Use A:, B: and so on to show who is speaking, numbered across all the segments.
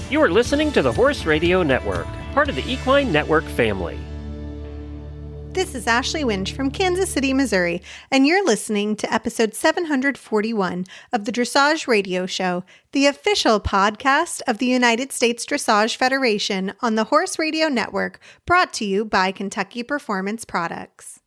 A: You are listening to the Horse Radio Network, part of the Equine Network family.
B: This is Ashley Winch from Kansas City, Missouri, and you're listening to episode 741 of the Dressage Radio Show, the official podcast of the United States Dressage Federation on the Horse Radio Network, brought to you by Kentucky Performance Products.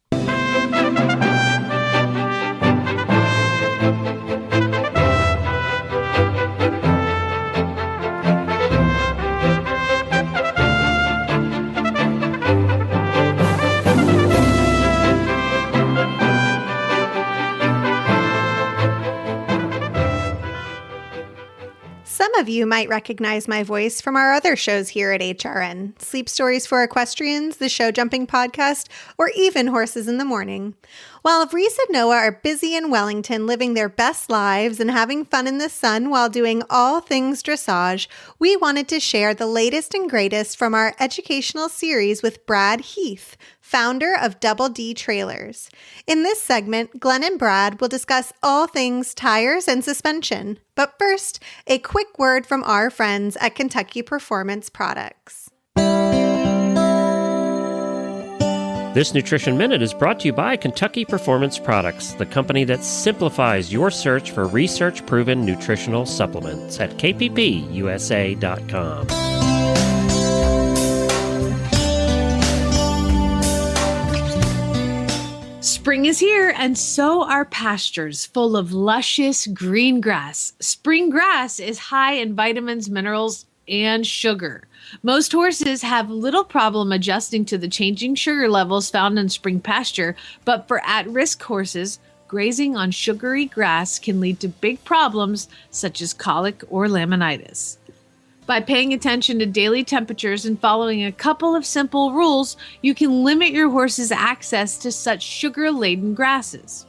B: Some of you might recognize my voice from our other shows here at HRN, Sleep Stories for Equestrians, the Show Jumping Podcast, or even Horses in the Morning. While Reese and Noah are busy in Wellington living their best lives and having fun in the sun while doing all things dressage, we wanted to share the latest and greatest from our educational series with Brad Heath, founder of Double D Trailers. In this segment, Glenn and Brad will discuss all things tires and suspension. But first, a quick word from our friends at Kentucky Performance Products.
A: This Nutrition Minute is brought to you by Kentucky Performance Products, the company that simplifies your search for research-proven nutritional supplements at kppusa.com.
C: Spring is here, and so are pastures full of luscious green grass. Spring grass is high in vitamins, minerals, and sugar. Most horses have little problem adjusting to the changing sugar levels found in spring pasture, but for at-risk horses, grazing on sugary grass can lead to big problems such as colic or laminitis. By paying attention to daily temperatures and following a couple of simple rules, you can limit your horse's access to such sugar-laden grasses.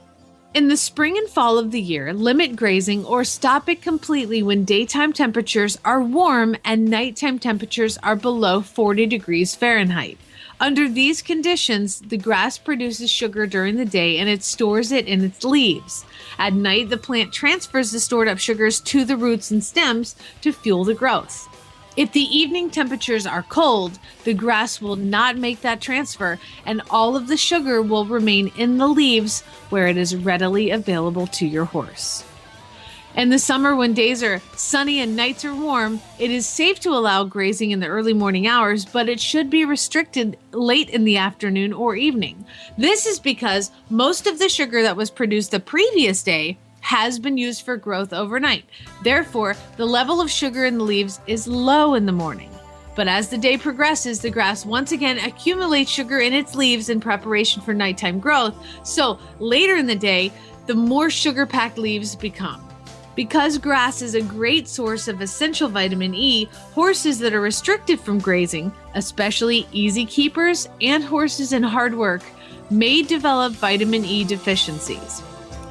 C: In the spring and fall of the year, limit grazing or stop it completely when daytime temperatures are warm and nighttime temperatures are below 40 degrees Fahrenheit. Under these conditions, the grass produces sugar during the day and it stores it in its leaves. At night, the plant transfers the stored up sugars to the roots and stems to fuel the growth. If the evening temperatures are cold, the grass will not make that transfer and all of the sugar will remain in the leaves where it is readily available to your horse. In the summer, when days are sunny and nights are warm, it is safe to allow grazing in the early morning hours, but it should be restricted late in the afternoon or evening. This is because most of the sugar that was produced the previous day has been used for growth overnight. Therefore, the level of sugar in the leaves is low in the morning. But as the day progresses, the grass once again accumulates sugar in its leaves in preparation for nighttime growth. So later in the day, the more sugar-packed leaves become. Because grass is a great source of essential vitamin E, horses that are restricted from grazing, especially easy keepers and horses in hard work, may develop vitamin E deficiencies.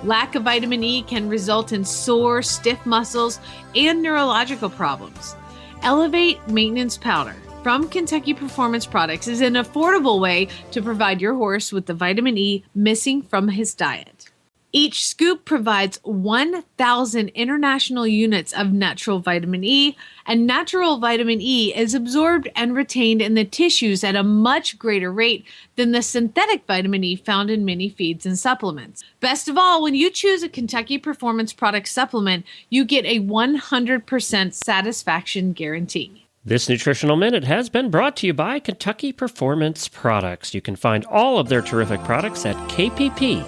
C: Lack of vitamin E can result in sore, stiff muscles and neurological problems. Elevate Maintenance Powder from Kentucky Performance Products is an affordable way to provide your horse with the vitamin E missing from his diet. Each scoop provides 1,000 international units of natural vitamin E, and natural vitamin E is absorbed and retained in the tissues at a much greater rate than the synthetic vitamin E found in many feeds and supplements. Best of all, when you choose a Kentucky Performance Product supplement, you get a 100% satisfaction guarantee.
A: This Nutritional Minute has been brought to you by Kentucky Performance Products. You can find all of their terrific products at kppusa.com.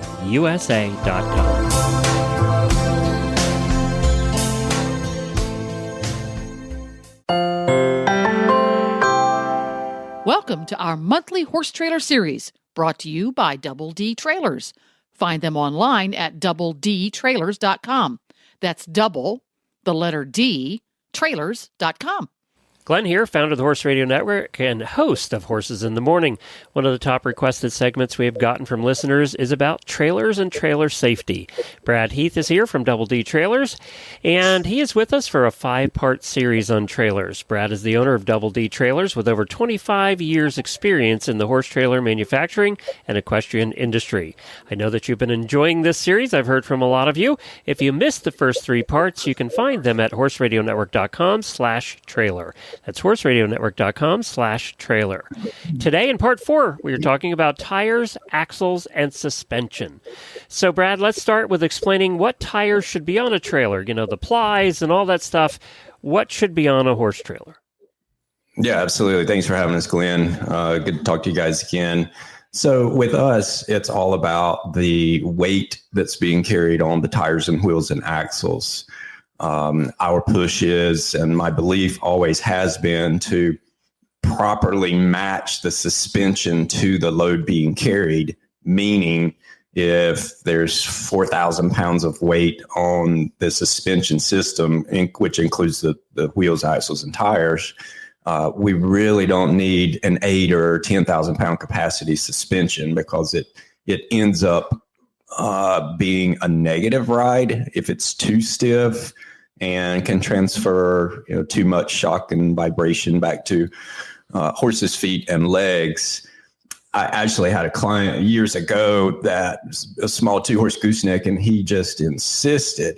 D: Welcome to our monthly horse trailer series, brought to you by Double D Trailers. Find them online at doubledtrailers.com. That's double, the letter D, trailers.com.
A: Glenn here, founder of the Horse Radio Network and host of Horses in the Morning. One of the top requested segments we have gotten from listeners is about trailers and trailer safety. Brad Heath is here from Double D Trailers, and he is with us for a 5-part series on trailers. Brad is the owner of Double D Trailers with over 25 years experience in the horse trailer manufacturing and equestrian industry. I know that you've been enjoying this series. I've heard from a lot of you. If you missed the first 3 parts, you can find them at horseradionetwork.com/trailer. That's horseradionetwork.com/trailer. Today in part 4, we are talking about tires, axles, and suspension. So, Brad, let's start with explaining what tires should be on a trailer. You know, the plies and all that stuff. What should be on a horse trailer?
E: Yeah, absolutely. Thanks for having us, Glenn. Good to talk to you guys again. So with us, it's all about the weight that's being carried on the tires and wheels and axles. Our push is, and my belief always has been, to properly match the suspension to the load being carried, meaning if there's 4,000 pounds of weight on the suspension system, which includes the wheels, axles, and tires, we really don't need an 8 or 10,000 pound capacity suspension, because it ends up being a negative ride if it's too stiff, and can transfer too much shock and vibration back to horses' feet and legs. I actually had a client years ago that a small 2-horse gooseneck, and he just insisted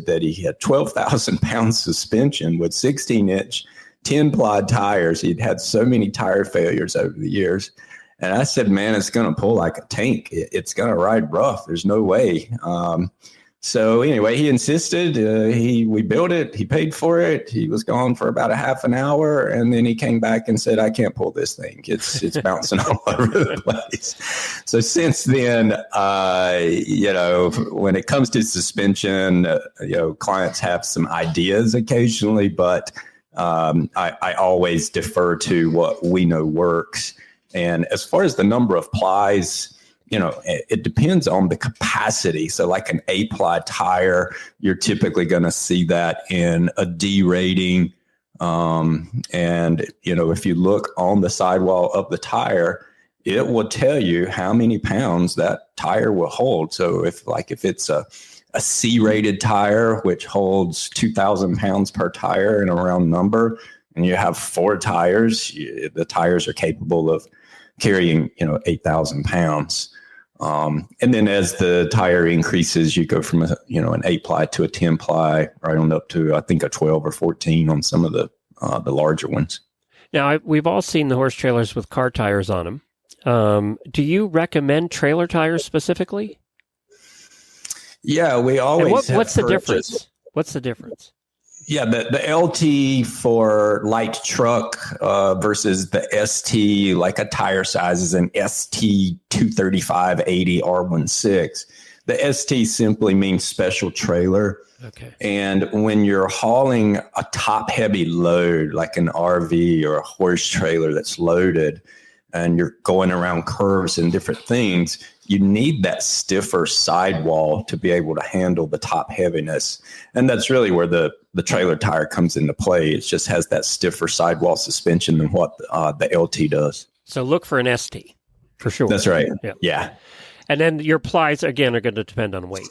E: that he had 12,000 pound suspension with 16-inch 10-ply tires. He'd had so many tire failures over the years. And I said, man, it's going to pull like a tank. It's going to ride rough. There's no way. So anyway, he insisted. We built it. He paid for it. He was gone for about a half an hour, and then he came back and said, "I can't pull this thing. It's bouncing all over the place." So since then, when it comes to suspension, clients have some ideas occasionally, but I always defer to what we know works. And as far as the number of plies, it depends on the capacity. So like an A-ply tire, you're typically going to see that in a D rating. And, if you look on the sidewall of the tire, it will tell you how many pounds that tire will hold. So if it's a C-rated tire, which holds 2,000 pounds per tire in a round number, and you have 4 tires, the tires are capable of carrying, 8,000 pounds. And then as the tire increases, you go from an 8-ply to a 10-ply, right on up to, I think, a 12 or 14 on some of the larger ones.
A: Now, we've all seen the horse trailers with car tires on them. Do you recommend trailer tires specifically?
E: Yeah, we always.
A: What's the difference? What's the difference?
E: Yeah, the LT for light truck versus the ST, like a tire size, is an ST 235/80 R16. The ST simply means special trailer.
A: Okay.
E: And when you're hauling a top-heavy load, like an RV or a horse trailer that's loaded, and you're going around curves and different things, you need that stiffer sidewall to be able to handle the top heaviness. And that's really where the trailer tire comes into play. It just has that stiffer sidewall suspension than what the LT does.
A: So look for an ST, for sure.
E: That's right.
A: Yeah. And then your plies, again, are going to depend on weight.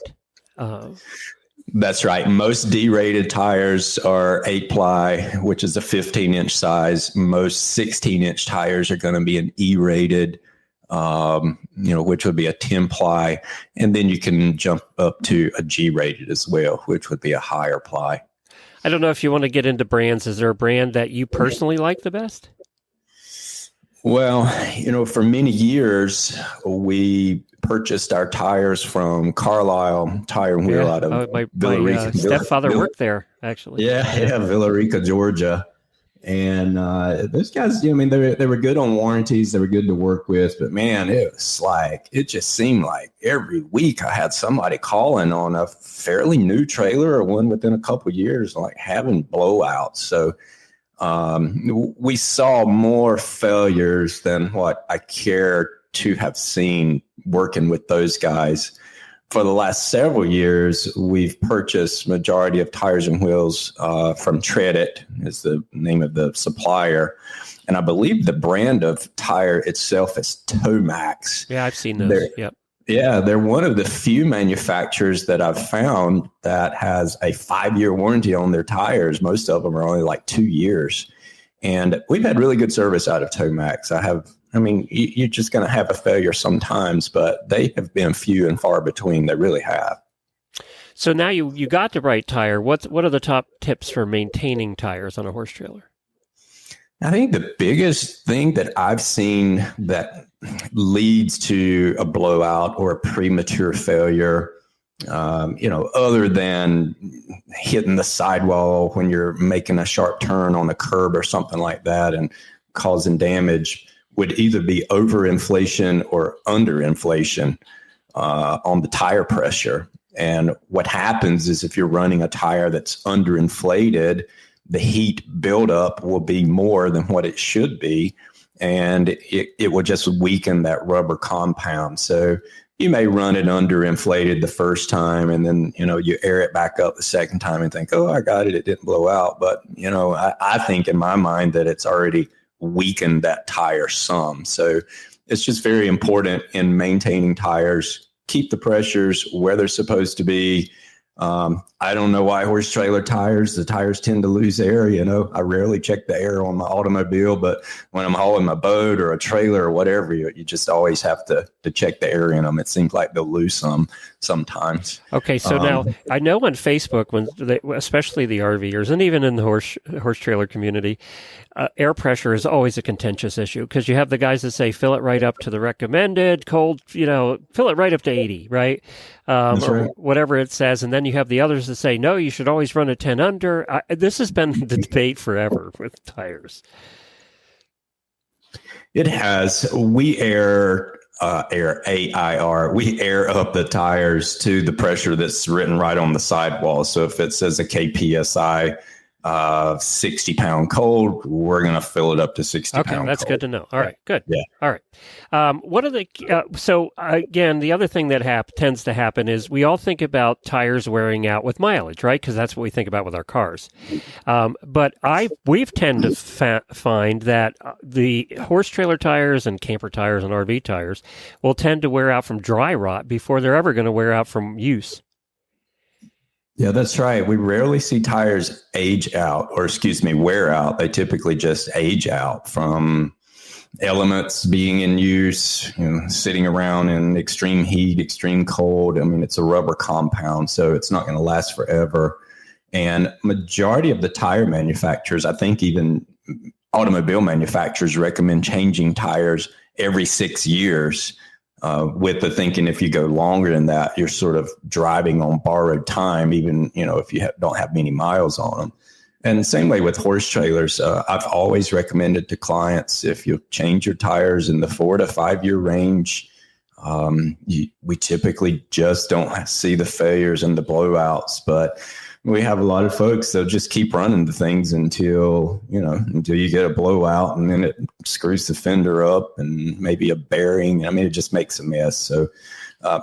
E: That's right. Most D-rated tires are 8-ply, which is a 15-inch size. Most 16-inch tires are going to be an E-rated, which would be a 10-ply. And then you can jump up to a G-rated as well, which would be a higher ply.
A: I don't know if you want to get into brands. Is there a brand that you personally like the best?
E: Well, for many years, we purchased our tires from Carlisle Tire and Wheel out of
A: my
E: Villarica.
A: Stepfather worked there, actually.
E: Yeah, Villarica, Georgia. And those guys, they were good on warranties. They were good to work with. But, man, it just seemed like every week I had somebody calling on a fairly new trailer or one within a couple of years, like having blowouts. So we saw more failures than what I care to have seen working with those guys. for the last several years, we've purchased majority of tires and wheels from Treadit, is the name of the supplier. And I believe the brand of tire itself is Tomax.
A: Yeah, I've seen those. Yep.
E: Yeah, they're one of the few manufacturers that I've found that has a 5-year warranty on their tires. Most of them are only like 2 years. And we've had really good service out of Tomax. You're just going to have a failure sometimes, but they have been few and far between. They really have.
A: So now you got the right tire. What are the top tips for maintaining tires on a horse trailer?
E: I think the biggest thing that I've seen that leads to a blowout or a premature failure, other than hitting the sidewall when you're making a sharp turn on a curb or something like that and causing damage, would either be overinflation or underinflation on the tire pressure. And what happens is if you're running a tire that's underinflated, the heat buildup will be more than what it should be, and it will just weaken that rubber compound. So you may run it underinflated the first time, and then, you air it back up the second time and think, oh, I got it. It didn't blow out. But, I think in my mind that it's already weakened that tire some. So it's just very important in maintaining tires, keep the pressures where they're supposed to be. I don't know why horse trailer tires, the tires tend to lose air. I rarely check the air on my automobile, but when I'm hauling my boat or a trailer or whatever, you just always have to check the air in them. It seems like they'll lose some sometimes.
A: Okay. So now I know on Facebook, especially the RVers and even in the horse trailer community, air pressure is always a contentious issue because you have the guys that say, fill it right up to the recommended cold, fill it right up to 80, right? Or whatever it says. And then you have the others that say, no, you should always run a 10 under. This has been the debate forever with tires.
E: It has. We air AIR. We air up the tires to the pressure that's written right on the sidewall. So if it says a KPSI 60-pound cold, we're going to fill it up to 60
A: Okay,
E: pound
A: that's
E: cold.
A: good to know. All right, good.
E: Yeah.
A: All right. What are the so again, the other thing that tends to happen is we all think about tires wearing out with mileage, right? Because that's what we think about with our cars. But we've tend to find that the horse trailer tires and camper tires and RV tires will tend to wear out from dry rot before they're ever going to wear out from use.
E: Yeah, that's right. We rarely see tires wear out. They typically just age out from elements being in use, sitting around in extreme heat, extreme cold. It's a rubber compound, so it's not going to last forever. And majority of the tire manufacturers, I think even automobile manufacturers, recommend changing tires every 6 years. With the thinking if you go longer than that, you're sort of driving on borrowed time, even, if you don't have many miles on them. And same way with horse trailers. I've always recommended to clients, if you change your tires in the 4 to 5 year range, we typically just don't see the failures and the blowouts, but we have a lot of folks that just keep running the things until you get a blowout, and then it screws the fender up and maybe a bearing. It just makes a mess. So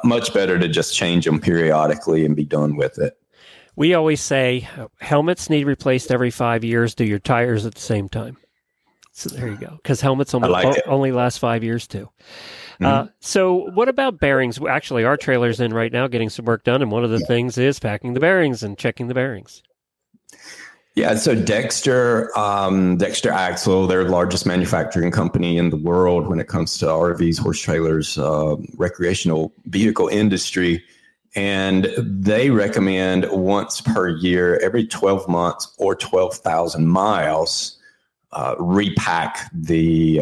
E: much better to just change them periodically and be done with it.
A: We always say helmets need replaced every 5 years. Do your tires at the same time. So there you go. Because helmets only last 5 years too. Mm-hmm. So what about bearings? Actually, our trailer's in right now getting some work done, and one of the things is packing the bearings and checking the bearings.
E: Yeah, so Dexter Axle, they're the largest manufacturing company in the world when it comes to RVs, horse trailers, recreational vehicle industry. And they recommend once per year, every 12 months or 12,000 miles, repack the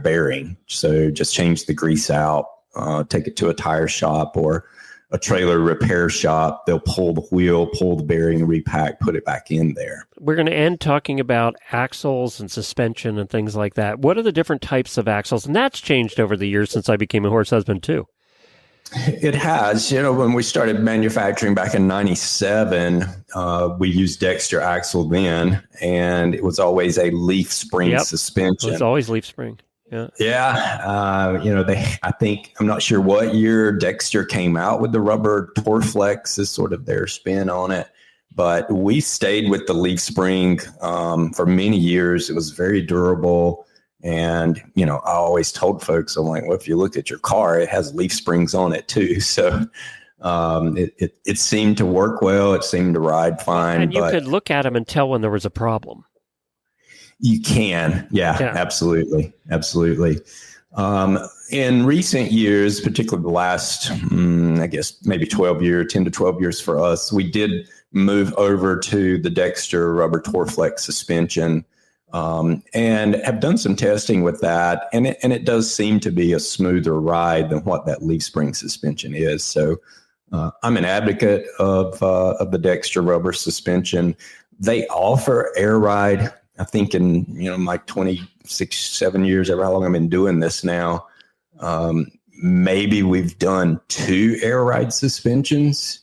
E: bearing. So just change the grease out, take it to a tire shop or a trailer repair shop. They'll pull the wheel, pull the bearing, repack, put it back in there.
A: We're going to end talking about axles and suspension and things like that. What are the different types of axles? And that's changed over the years since I became a horse husband too.
E: It has. When we started manufacturing back in 97, we used Dexter axle then, and it was always a leaf spring suspension.
A: It was always leaf spring.
E: Yeah. I think, I'm not sure what year Dexter came out with the rubber Torflex is sort of their spin on it. But we stayed with the leaf spring for many years. It was very durable. And, I always told folks, I'm like, well, if you look at your car, it has leaf springs on it too. So it seemed to work well. It seemed to ride fine.
A: And you could look at them and tell when there was a problem.
E: You can. Yeah. Absolutely. Absolutely. In recent years, particularly the last, I guess, maybe 10 to 12 years for us, we did move over to the Dexter rubber Torflex suspension and have done some testing with that. And it does seem to be a smoother ride than what that leaf spring suspension is. So I'm an advocate of the Dexter rubber suspension. They offer air ride. I think in, my 26, 7 years, ever how long I've been doing this now, maybe we've done 2 air ride suspensions.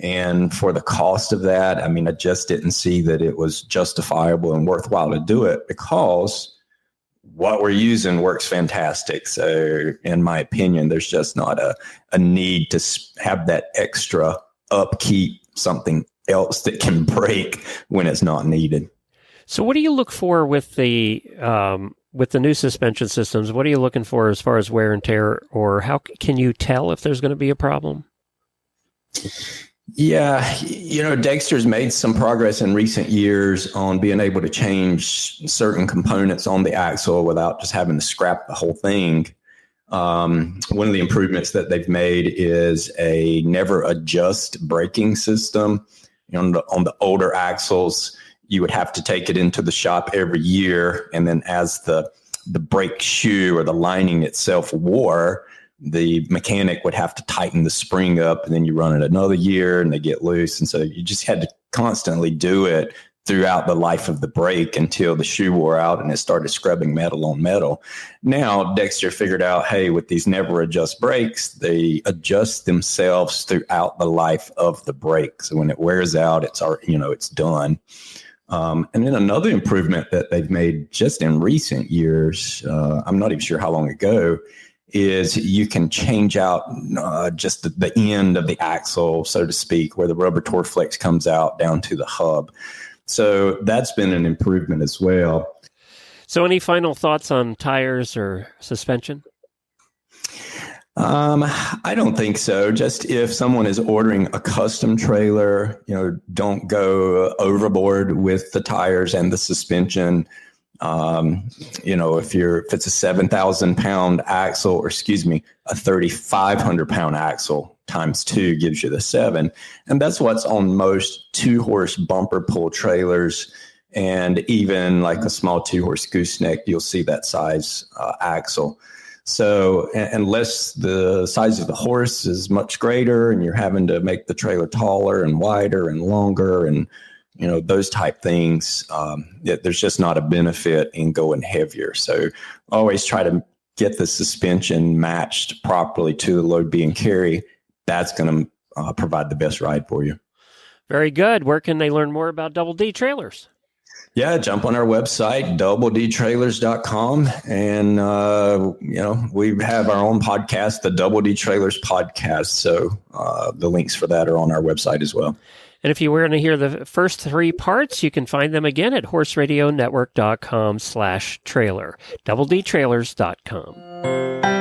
E: And for the cost of that, I just didn't see that it was justifiable and worthwhile to do it because what we're using works fantastic. So in my opinion, there's just not a need to have that extra upkeep, something else that can break when it's not needed.
A: So what do you look for with the new suspension systems? What are you looking for as far as wear and tear, or how can you tell if there's going to be a problem?
E: Yeah, Dexter's made some progress in recent years on being able to change certain components on the axle without just having to scrap the whole thing. One of the improvements that they've made is a never adjust braking system. On the older axles, you would have to take it into the shop every year. And then as the brake shoe or the lining itself wore, the mechanic would have to tighten the spring up, and then you run it another year and they get loose. And so you just had to constantly do it throughout the life of the brake until the shoe wore out and it started scrubbing metal on metal. Now, Dexter figured out, hey, with these never adjust brakes, they adjust themselves throughout the life of the brake. So when it wears out, it's done. And then another improvement that they've made just in recent years, I'm not even sure how long ago, is you can change out just the end of the axle, so to speak, where the rubber Torflex comes out down to the hub. So that's been an improvement as well.
A: So any final thoughts on tires or suspension?
E: I don't think so. Just if someone is ordering a custom trailer, don't go overboard with the tires and the suspension. If it's a 7,000 pound axle, or a 3,500 pound axle times 2 gives you the 7. And that's what's on most 2-horse bumper pull trailers. And even like a small 2-horse gooseneck, you'll see that size axle. So unless the size of the horse is much greater and you're having to make the trailer taller and wider and longer and those type things, there's just not a benefit in going heavier. So always try to get the suspension matched properly to the load being carried. That's going to provide the best ride for you.
A: Very good. Where can they learn more about Double D trailers?
E: Yeah, jump on our website, doubledtrailers.com. And, we have our own podcast, the Double D Trailers Podcast. So the links for that are on our website as well.
A: And if you want to hear the first 3 parts, you can find them again at horseradionetwork.com/trailer, doubledtrailers.com.